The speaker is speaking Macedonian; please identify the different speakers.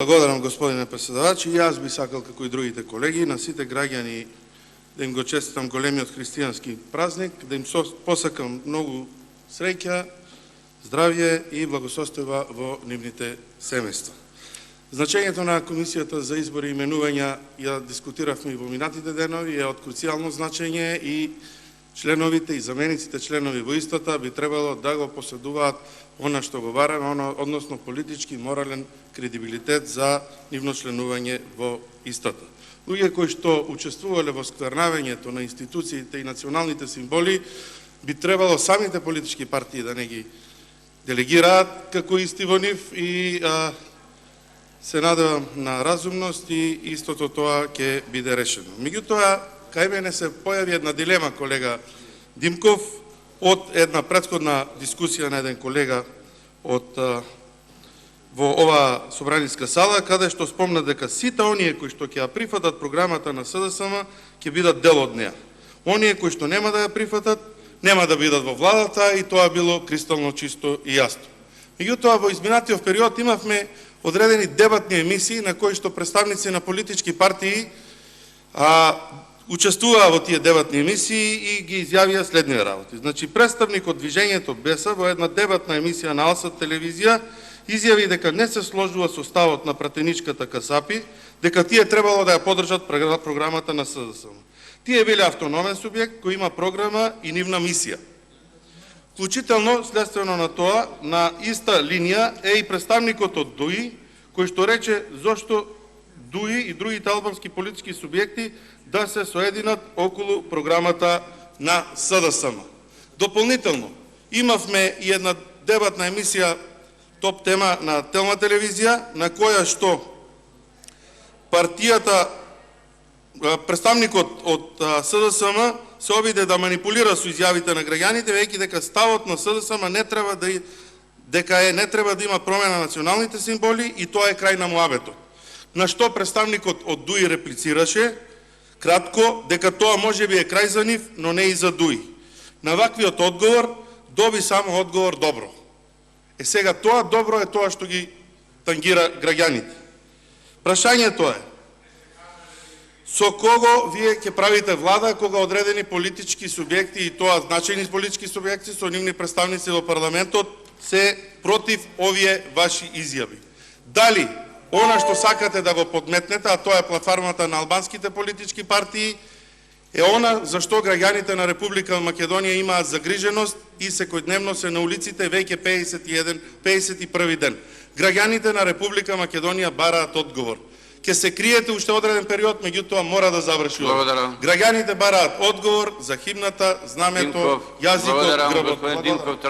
Speaker 1: Благодарам, господине председавач. И јас би сакал, како и другите колеги, на сите граѓани да им го честитам големиот христијански празник, да им посакам многу среќа, здравје и благосостојба во нивните семејства. Значењето на Комисијата за избори и именувања ја дискутиравме и во минатите денови, е од круцијално значење и членовите и замениците членови во истата би требало да го поседуваат она што го бараме, односно политички и морален кредибилитет за нивно членување во истата. Луѓе кои што учествувале во сквернавањето на институциите и националните символи би требало самите политички партии да не ги делегираат како исти во нив и се надевам на разумност и истото тоа ќе биде решено. Меѓутоа, кај мене се појави една дилема, колега Димков, од една претходна дискусија на еден колега во оваа собраниска сала, каде што спомна дека сите оние кои што ќе ја прифатат програмата на СДСМ ќе бидат дел од неа. Оние кои што нема да ја прифатат, нема да бидат во владата и тоа било кристално чисто и јасно. Меѓутоа, во изминатиот период имавме одредени дебатни емисии на кои што представници на политички партии учествуваа во тие дебатни емисии и ги изјавија следниве работи. Значи, представник од Движењето БЕСА во една дебатна емисија на Алсат телевизија изјави дека не се сложува со ставот на пратеничката КСАПИ, дека тие требало да ја поддржат програмата на СДСМ. Тие биле автономен субјект кој има програма и нивна мисија. Вклучително, следствено на тоа, на иста линија е и представникот од ДУИ, кој што рече зошто ДУИ и другите албански политички субјекти да се соединат околу програмата на СДСМ. Дополнително, имавме и една дебатна емисија топ тема на Телма телевизија, на која што партијата, представникот од СДСМ се обиде да манипулира со изјавите на граѓаните, веќе дека ставот на СДСМ не треба да има промена на националните символи и тоа е крај на муабетот. На што представникот од ДУИ реплицираше кратко дека тоа можеби е крај за нив, но не и за ДУИ. На ваквиот одговор доби само одговор добро. Сега тоа добро е тоа што ги тангира граѓаните. Прашањето е: со кого вие ќе правите влада кога одредени политички субјекти, и тоа значајни политички субјекти со нивни представници во парламентот, се против овие ваши изјави? Дали она што сакате да го подметнете, а тоа е платформата на албанските политички партии, е она за што граѓаните на Република Македонија имаат загриженост и секојдневно се на улиците веќе 51 ден. Граѓаните на Република Македонија бараат одговор. Ке се криете уште одреден период, меѓутоа мора да заврши. Граѓаните бараат одговор за химната, знамето, јазикот, грбот.